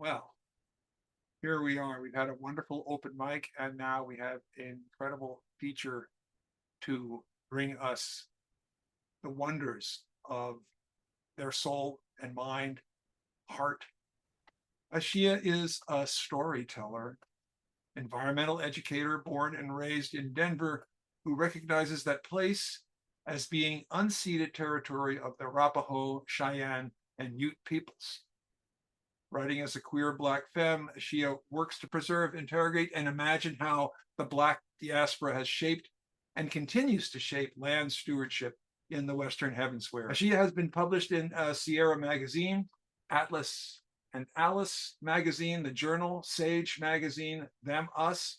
Well, here we are. We've had a wonderful open mic, and now we have an incredible feature to bring us the wonders of their soul and mind, heart. Ashia is a storyteller, environmental educator born and raised in Denver, who recognizes that place as being unceded territory of the Arapaho, Cheyenne, and Ute peoples. Writing as a queer Black femme, Ashia works to preserve, interrogate, and imagine how the Black diaspora has shaped and continues to shape land stewardship in the Western Hemisphere. Ashia has been published in Sierra Magazine, Atlas and Alice Magazine, the Journal, Sage Magazine, Them, Us,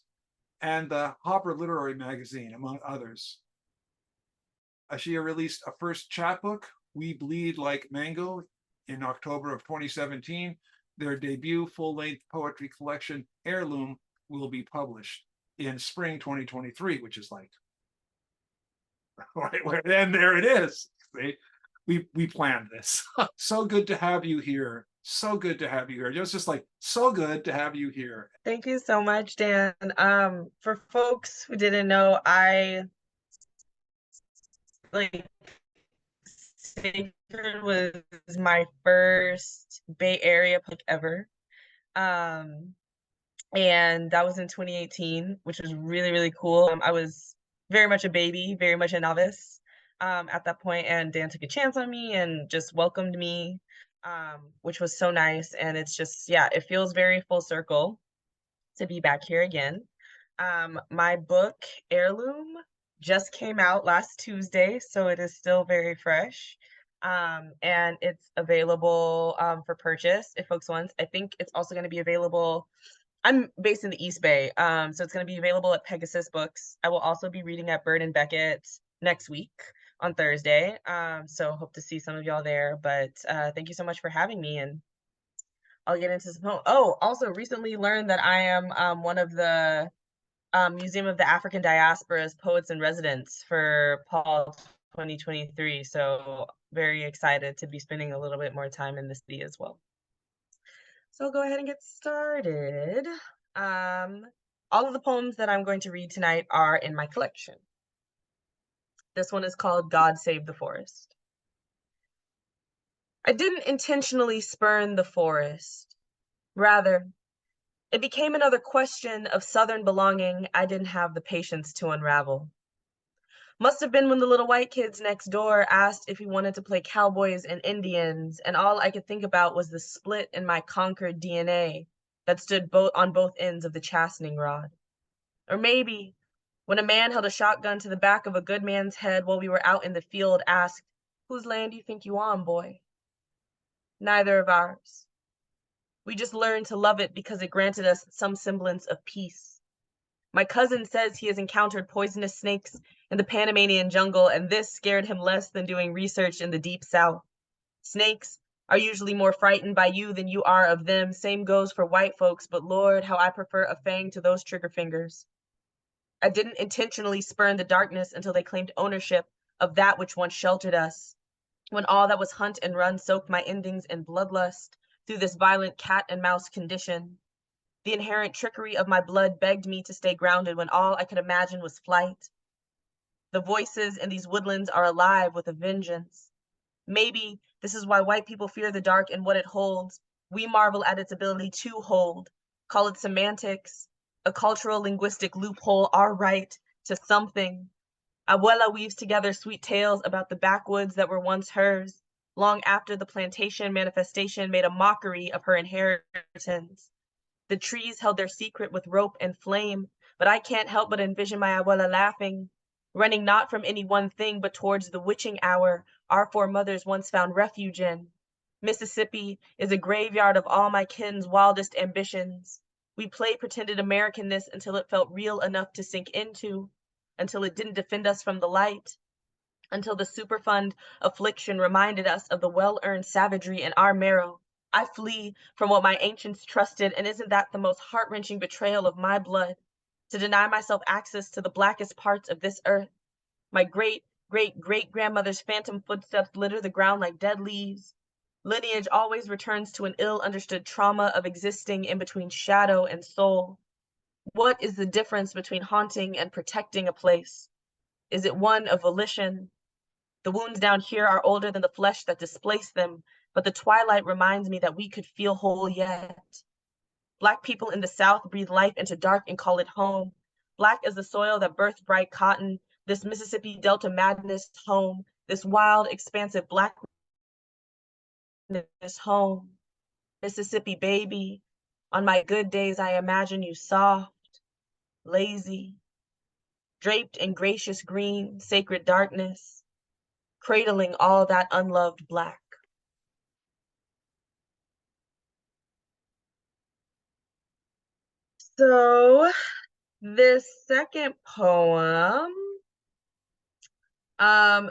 and the Hopper Literary Magazine, among others. Ashia released a first chapbook, We Bleed Like Mango, in October of 2017. Their debut full-length poetry collection, Heirloom, will be published in spring 2023, which is like, right, and there it is. See, we planned this. So good to have you here. So good to have you here. It was just like so good to have you here. Thank you so much, Dan. For folks who didn't know, I like Sacred was my first Bay Area pick ever. Um, and that was in 2018, which was really, really cool. I was very much a baby, very much a novice at that point, and Dan took a chance on me and just welcomed me, which was so nice. And it's just, yeah, it feels very full circle to be back here again. My book, Heirloom, just came out last Tuesday, so it is still very fresh. And it's available for purchase if folks want. I think it's also going to be available. I'm based in the East Bay, so it's going to be available at Pegasus Books. I will also be reading at Bird and Beckett next week on Thursday. So hope to see some of y'all there. But thank you so much for having me, and I'll get into some. Oh, also recently learned that I am one of the Museum of the African Diaspora's poets in residence for Paul 2023. So very excited to be spending a little bit more time in the city as well. So I'll go ahead and get started. All of the poems that I'm going to read tonight are in my collection. This one is called God Save the Forest. I didn't intentionally spurn the forest. Rather, it became another question of Southern belonging I didn't have the patience to unravel. Must have been when the little white kids next door asked if we wanted to play cowboys and Indians, and all I could think about was the split in my conquered DNA that stood on both ends of the chastening rod. Or maybe when a man held a shotgun to the back of a good man's head while we were out in the field asked, "Whose land do you think you on, boy?" Neither of ours. We just learned to love it because it granted us some semblance of peace. My cousin says he has encountered poisonous snakes in the Panamanian jungle, and this scared him less than doing research in the deep south. Snakes are usually more frightened by you than you are of them. Same goes for white folks, but Lord, how I prefer a fang to those trigger fingers. I didn't intentionally spurn the darkness until they claimed ownership of that which once sheltered us. When all that was hunt and run soaked my endings in bloodlust through this violent cat and mouse condition. The inherent trickery of my blood begged me to stay grounded when all I could imagine was flight. The voices in these woodlands are alive with a vengeance. Maybe this is why white people fear the dark and what it holds. We marvel at its ability to hold. Call it semantics, a cultural linguistic loophole, our right to something. Abuela weaves together sweet tales about the backwoods that were once hers, long after the plantation manifestation made a mockery of her inheritance. The trees held their secret with rope and flame, but I can't help but envision my abuela laughing, running not from any one thing, but towards the witching hour our foremothers once found refuge in. Mississippi is a graveyard of all my kin's wildest ambitions. We played pretended Americanness until it felt real enough to sink into, until it didn't defend us from the light, until the Superfund affliction reminded us of the well-earned savagery in our marrow. I flee from what my ancients trusted, and isn't that the most heart-wrenching betrayal of my blood? To deny myself access to the blackest parts of this earth. My great-great-great-grandmother's phantom footsteps litter the ground like dead leaves. Lineage always returns to an ill-understood trauma of existing in between shadow and soul. What is the difference between haunting and protecting a place? Is it one of volition? The wounds down here are older than the flesh that displaced them, but the twilight reminds me that we could feel whole yet. Black people in the South breathe life into dark and call it home. Black as the soil that birthed bright cotton, this Mississippi Delta madness home, this wild, expansive blackness home. Mississippi baby, on my good days I imagine you soft, lazy, draped in gracious green, sacred darkness, cradling all that unloved Black. So this second poem,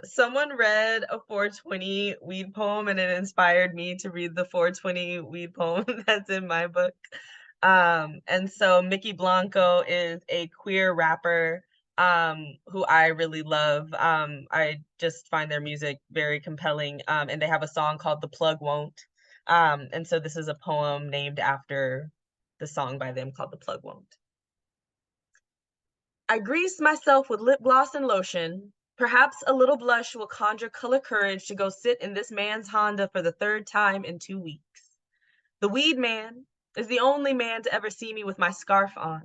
someone read a 420 weed poem and it inspired me to read the 420 weed poem that's in my book. And so Mickey Blanco is a queer rapper who I really love. I just find their music very compelling. And they have a song called The Plug Won't. And so this is a poem named after the song by them called The Plug Won't. I grease myself with lip gloss and lotion. Perhaps a little blush will conjure color courage to go sit in this man's Honda for the third time in 2 weeks. The weed man is the only man to ever see me with my scarf on.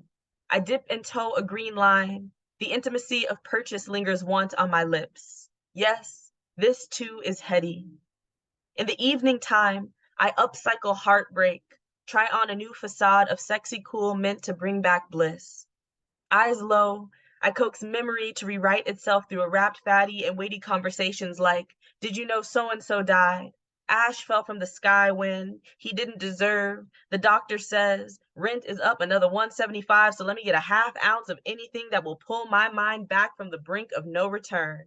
I dip and toe a green line. The intimacy of purchase lingers want on my lips. Yes, this too is heady. In the evening time, I upcycle heartbreak, try on a new facade of sexy cool meant to bring back bliss. Eyes low, I coax memory to rewrite itself through a wrapped fatty and weighty conversations like, did you know so-and-so died? Ash fell from the sky when he didn't deserve. The doctor says rent is up another 175, so let me get a half ounce of anything that will pull my mind back from the brink of no return.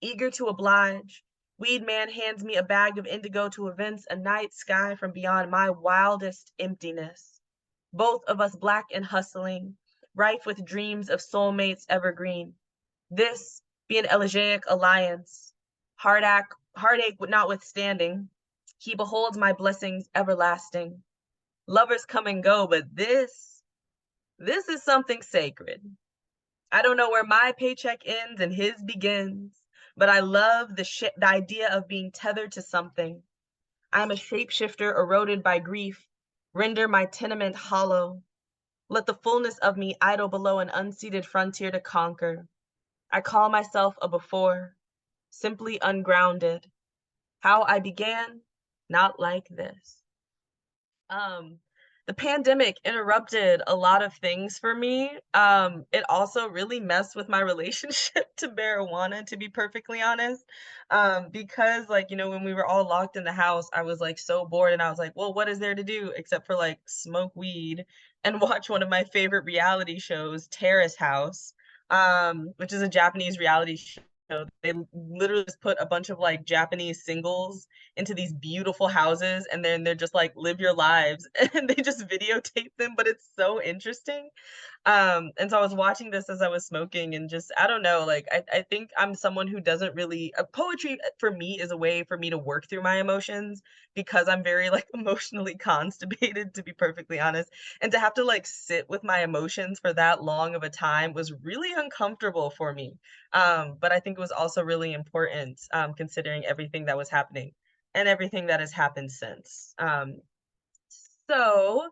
Eager to oblige, Weed Man hands me a bag of indigo to evince a night sky from beyond my wildest emptiness. Both of us Black and hustling, rife with dreams of soulmates evergreen. This be an elegiac alliance, heartache notwithstanding. He beholds my blessings everlasting. Lovers come and go, but this is something sacred. I don't know where my paycheck ends and his begins, but I love the idea of being tethered to something. I'm a shapeshifter eroded by grief. Render my tenement hollow. Let the fullness of me idle below an unceded frontier to conquer. I call myself a before, simply ungrounded. How I began, not like this. Um, the pandemic interrupted a lot of things for me. It also really messed with my relationship to marijuana, to be perfectly honest. Because like, you know, when we were all locked in the house, I was like so bored and I was like, well, what is there to do except for like smoke weed and watch one of my favorite reality shows, Terrace House, which is a Japanese reality show. They literally just put a bunch of like Japanese singles into these beautiful houses and then they're just like live your lives and they just videotape them, but it's so interesting. And so I was watching this as I was smoking and just I don't know, like I think I'm someone who doesn't really poetry for me is a way for me to work through my emotions because I'm very like emotionally constipated, to be perfectly honest. And to have to like sit with my emotions for that long of a time was really uncomfortable for me. But I think it was also really important, considering everything that was happening and everything that has happened since. So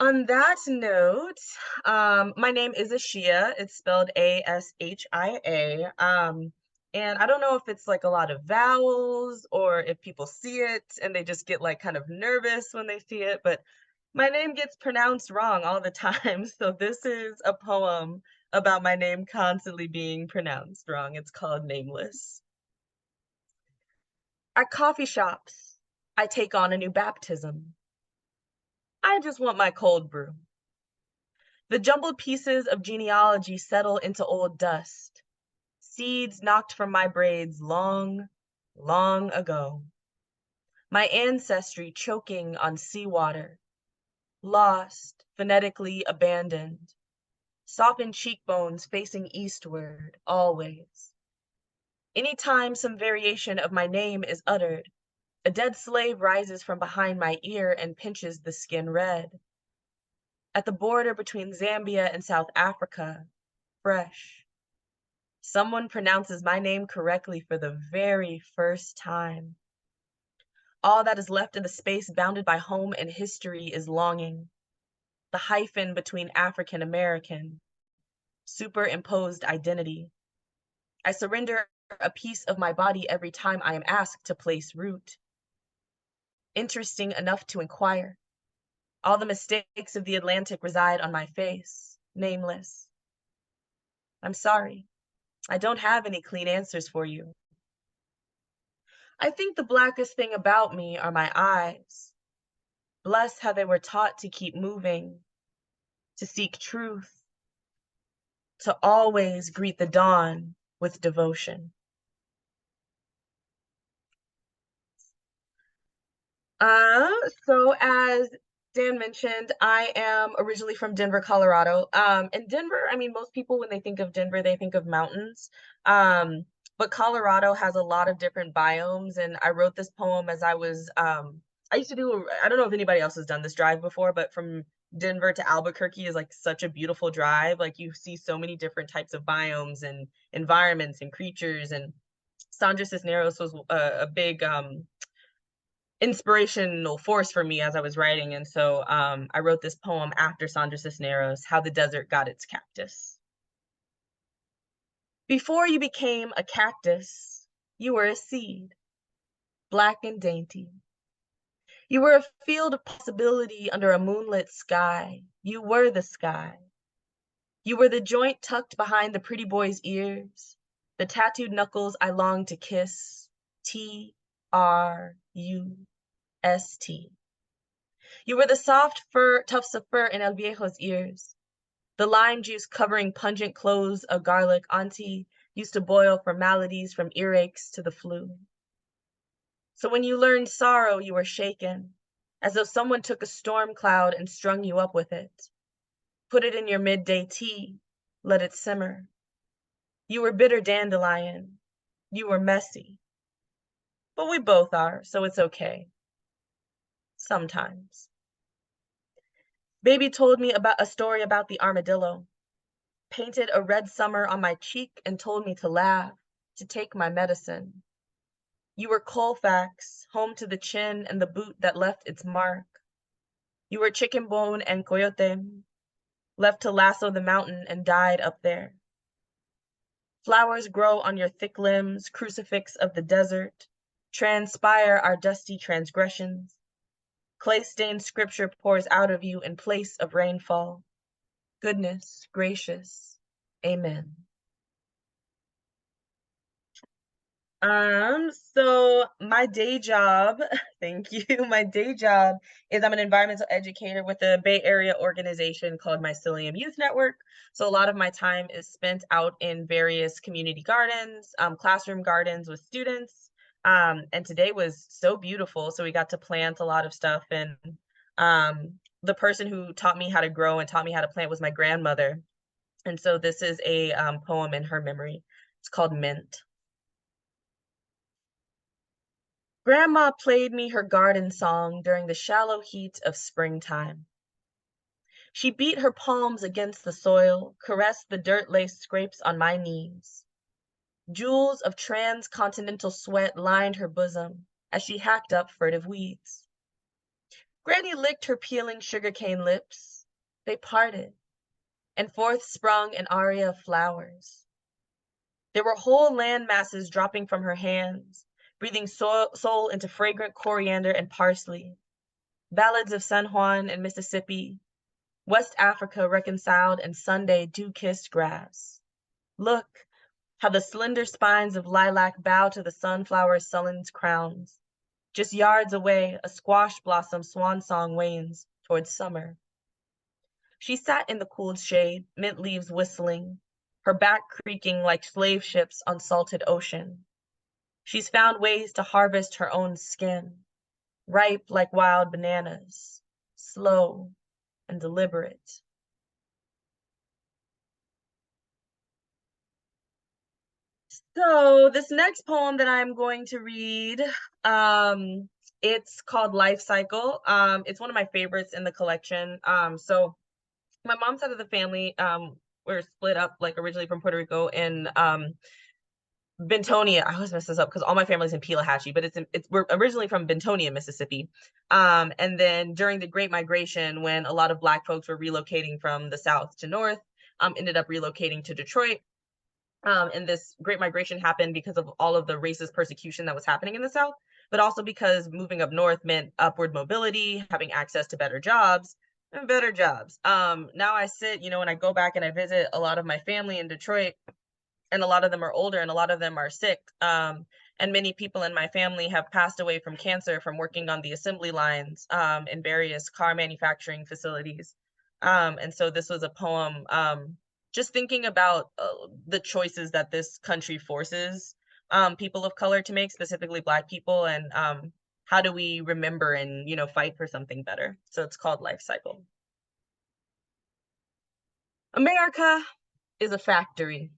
on that note, my name is Ashia. It's spelled Ashia. And I don't know if it's like a lot of vowels or if people see it and they just get like kind of nervous when they see it, but my name gets pronounced wrong all the time. So this is a poem about my name constantly being pronounced wrong. It's called Nameless. At coffee shops, I take on a new baptism. I just want my cold brew. The jumbled pieces of genealogy settle into old dust, seeds knocked from my braids long, long ago. My ancestry choking on seawater, lost, phonetically abandoned, softened cheekbones facing eastward, always. Anytime some variation of my name is uttered, A dead slave rises from behind my ear and pinches the skin red. At the border between Zambia and South Africa, fresh. Someone pronounces my name correctly for the very first time. All that is left in the space bounded by home and history is longing. The hyphen between African American, superimposed identity. I surrender a piece of my body every time I am asked to place root. Interesting enough to inquire. All the mistakes of the Atlantic reside on my face, nameless. I'm sorry. I don't have any clean answers for you. I think the blackest thing about me are my eyes. Bless how they were taught to keep moving, to seek truth, to always greet the dawn with devotion. Uh, so as Dan mentioned, I am originally from Denver, Colorado. In Denver, I mean, most people when they think of Denver, they think of mountains. But Colorado has a lot of different biomes, and I wrote this poem as I used to do, I don't know if anybody else has done this drive before, but from Denver to Albuquerque is like such a beautiful drive. Like you see so many different types of biomes and environments and creatures. And Sandra Cisneros was a big inspirational force for me as I was writing. And so I wrote this poem after Sandra Cisneros, How the Desert Got Its Cactus. Before you became a cactus, you were a seed, black and dainty. You were a field of possibility under a moonlit sky. You were the sky. You were the joint tucked behind the pretty boy's ears, the tattooed knuckles I longed to kiss. Trust. You were the soft tufts of fur in El Viejo's ears, the lime juice covering pungent cloves of garlic Auntie used to boil for maladies from earaches to the flu. So when you learned sorrow, you were shaken, as though someone took a storm cloud and strung you up with it. Put it in your midday tea, let it simmer. You were bitter dandelion. You were messy. But we both are, so it's okay. Sometimes. Baby told me about a story about the armadillo, painted a red summer on my cheek and told me to laugh, to take my medicine. You were Colfax, home to the chin and the boot that left its mark. You were chicken bone and coyote, left to lasso the mountain and died up there. Flowers grow on your thick limbs, crucifix of the desert, transpire our dusty transgressions. Clay-stained scripture pours out of you in place of rainfall. Goodness gracious. Amen. So my day job, thank you. My day job is I'm an environmental educator with a Bay Area organization called Mycelium Youth Network. So a lot of my time is spent out in various community gardens, classroom gardens with students. And today was so beautiful. So we got to plant a lot of stuff. And the person who taught me how to grow and taught me how to plant was my grandmother. And so this is a poem in her memory. It's called Mint. Grandma played me her garden song during the shallow heat of springtime. She beat her palms against the soil, caressed the dirt-laced scrapes on my knees. Jewels of transcontinental sweat lined her bosom as she hacked up furtive weeds. Granny licked her peeling sugarcane lips. They parted, and forth sprung an aria of flowers. There were whole land masses dropping from her hands, breathing soul into fragrant coriander and parsley. Ballads of San Juan and Mississippi, West Africa reconciled and Sunday dew-kissed grass. Look, how the slender spines of lilac bow to the sunflower's sullen crowns. Just yards away, a squash blossom swan song wanes towards summer. She sat in the cool shade, mint leaves whistling, her back creaking like slave ships on salted ocean. She's found ways to harvest her own skin, ripe like wild bananas, slow and deliberate. So this next poem that I'm going to read It's called Life Cycle. It's one of my favorites in the collection. So my mom's side of the family, we're split up like originally from Puerto Rico and Bentonia. I always mess this up because all my family's in Pelahatchie, but we're originally from Bentonia, Mississippi. And then during the Great Migration, when a lot of Black folks were relocating from the South to North, ended up relocating to Detroit. And this Great Migration happened because of all of the racist persecution that was happening in the South, but also because moving up north meant upward mobility, having access to better jobs and better jobs. Now I sit, when I go back and I visit a lot of my family in Detroit, and a lot of them are older and a lot of them are sick. And many people in my family have passed away from cancer from working on the assembly lines in various car manufacturing facilities. And so this was a poem just thinking about the choices that this country forces people of color to make, specifically Black people, and how do we remember and fight for something better. So it's called Life Cycle. America is a factory.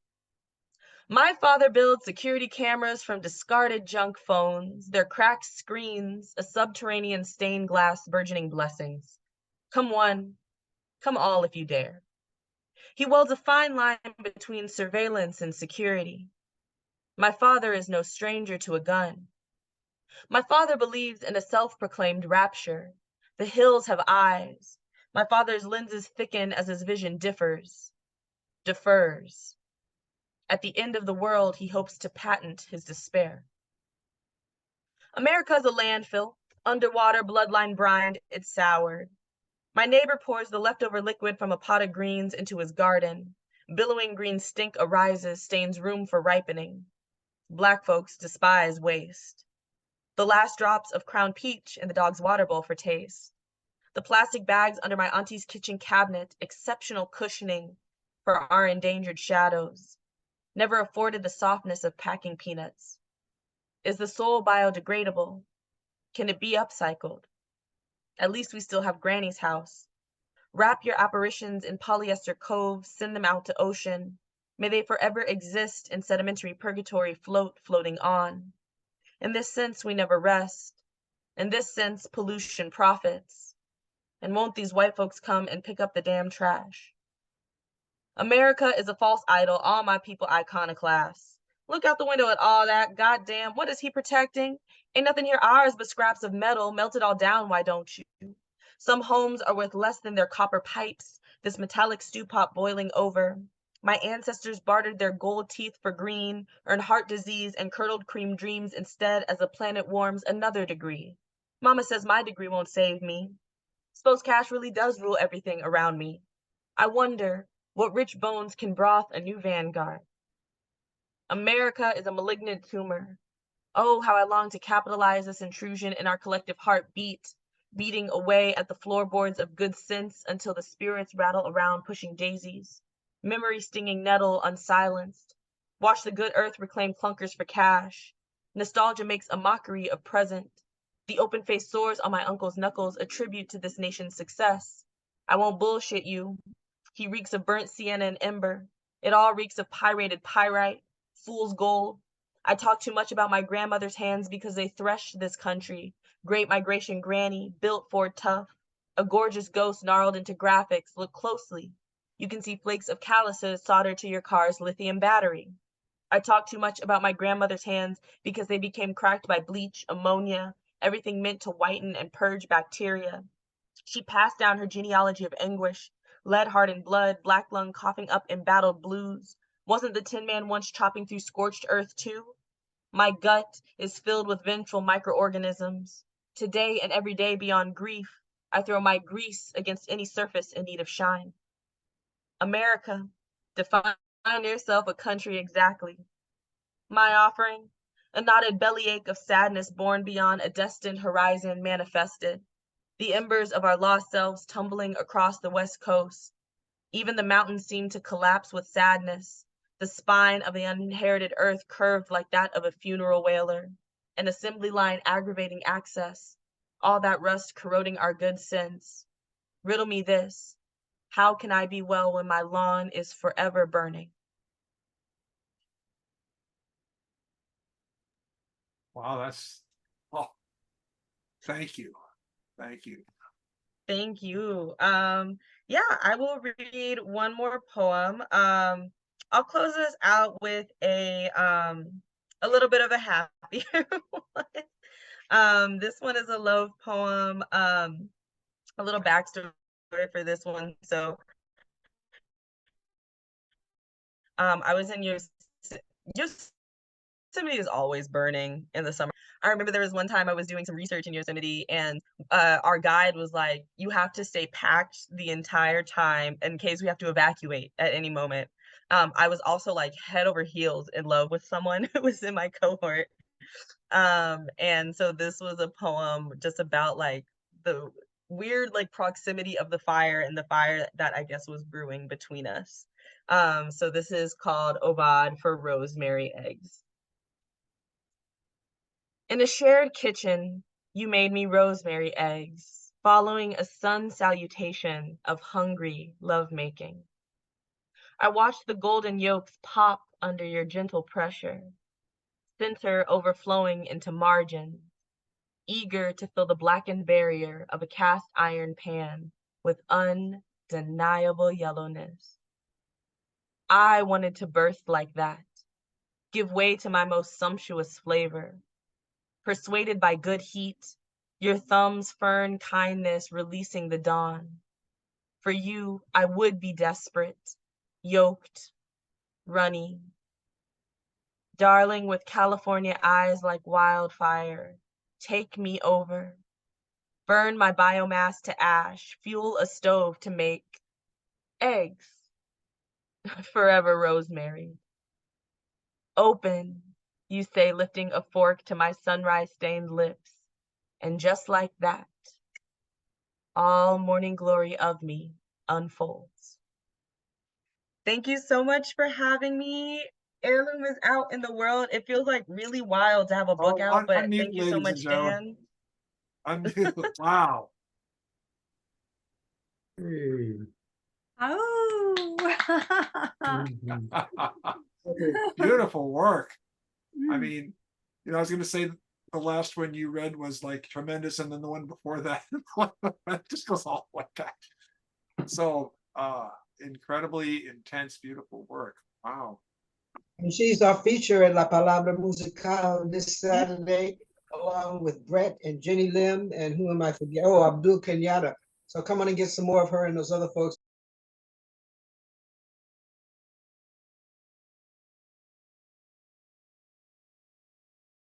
My father builds security cameras from discarded junk phones, their cracked screens, a subterranean stained glass burgeoning blessings. Come one, come all if you dare. He welds a fine line between surveillance and security. My father is no stranger to a gun. My father believes in a self-proclaimed rapture. The hills have eyes. My father's lenses thicken as his vision defers. At the end of the world, he hopes to patent his despair. America is a landfill. Underwater, bloodline brined, it's soured. My neighbor pours the leftover liquid from a pot of greens into his garden. Billowing green stink arises, stains room for ripening. Black folks despise waste. The last drops of Crown Peach in the dog's water bowl for taste. The plastic bags under my auntie's kitchen cabinet, exceptional cushioning for our endangered shadows. Never afforded the softness of packing peanuts. Is the soul biodegradable? Can it be upcycled? At least we still have Granny's house. Wrap your apparitions in polyester coves, send them out to ocean. May they forever exist in sedimentary purgatory, floating on. In this sense, we never rest. In this sense, pollution profits. And won't these white folks come and pick up the damn trash? America is a false idol, all my people iconoclast. Look out the window at all that, goddamn, what is he protecting? Ain't nothing here ours but scraps of metal, melted all down, why don't you? Some homes are worth less than their copper pipes, this metallic stew pot boiling over. My ancestors bartered their gold teeth for green, earned heart disease and curdled cream dreams instead as the planet warms another degree. Mama says my degree won't save me. Suppose cash really does rule everything around me. I wonder what rich bones can broth a new vanguard. America is a malignant tumor. Oh, how I long to capitalize this intrusion in our collective heartbeat, beating away at the floorboards of good sense until the spirits rattle around pushing daisies. Memory stinging nettle unsilenced. Watch the good earth reclaim clunkers for cash. Nostalgia makes a mockery of present. The open-faced sores on my uncle's knuckles attribute to this nation's success. I won't bullshit you. He reeks of burnt sienna and ember. It all reeks of pyrated pyrite, fool's gold. I talk too much about my grandmother's hands because they threshed this country. Great migration granny, built for tough. A gorgeous ghost gnarled into graphics. Look closely. You can see flakes of calluses soldered to your car's lithium battery. I talk too much about my grandmother's hands because they became cracked by bleach, ammonia, everything meant to whiten and purge bacteria. She passed down her genealogy of anguish, lead hardened blood, black lung coughing up embattled blues. Wasn't the Tin Man once chopping through scorched earth too? My gut is filled with vengeful microorganisms. Today and every day beyond grief, I throw my grease against any surface in need of shine. America, define yourself a country exactly. My offering, a knotted bellyache of sadness born beyond a destined horizon manifested. The embers of our lost selves tumbling across the West Coast. Even the mountains seem to collapse with sadness. The spine of the uninherited earth curved like that of a funeral wailer. An assembly line aggravating access. All that rust corroding our good sense. Riddle me this. How can I be well when my lawn is forever burning? Wow, that's, oh, Thank you. Thank you. Thank you. Yeah, I will read one more poem. I'll close this out with a little bit of a happier one. This one is a love poem. A little backstory for this one. So, I was in Yosemite is always burning in the summer. I remember there was one time I was doing some research in Yosemite, and our guide was like, "You have to stay packed the entire time in case we have to evacuate at any moment." I was also like head over heels in love with someone who was in my cohort. And so this was a poem just about like the weird like proximity of the fire and the fire that I guess was brewing between us. So this is called Obad for Rosemary Eggs. In a shared kitchen, you made me rosemary eggs, following a sun salutation of hungry lovemaking. I watched the golden yolks pop under your gentle pressure, center overflowing into margin, eager to fill the blackened barrier of a cast iron pan with undeniable yellowness. I wanted to burst like that, give way to my most sumptuous flavor, persuaded by good heat, your thumb's fern kindness releasing the dawn. For you, I would be desperate, yoked, runny. Darling with California eyes like wildfire, take me over. Burn my biomass to ash, fuel a stove to make eggs. Forever rosemary. Open, you say, lifting a fork to my sunrise-stained lips. And just like that, all morning glory of me unfolds. Thank you so much for having me. Heirloom is out in the world. It feels like really wild to have a book Oh, out, but unmute, thank you so ladies and much, gentlemen. Dan. Unmute. Wow. Oh. Beautiful work. I mean, I was going to say the last one you read was like tremendous, and then the one before that just goes all like that. So, incredibly intense, beautiful work. Wow. And she's our feature at La Palabra Musical this Saturday, along with Brett and Jenny Lim, and who am I forgetting? Oh, Abdul Kenyatta. So come on and get some more of her and those other folks.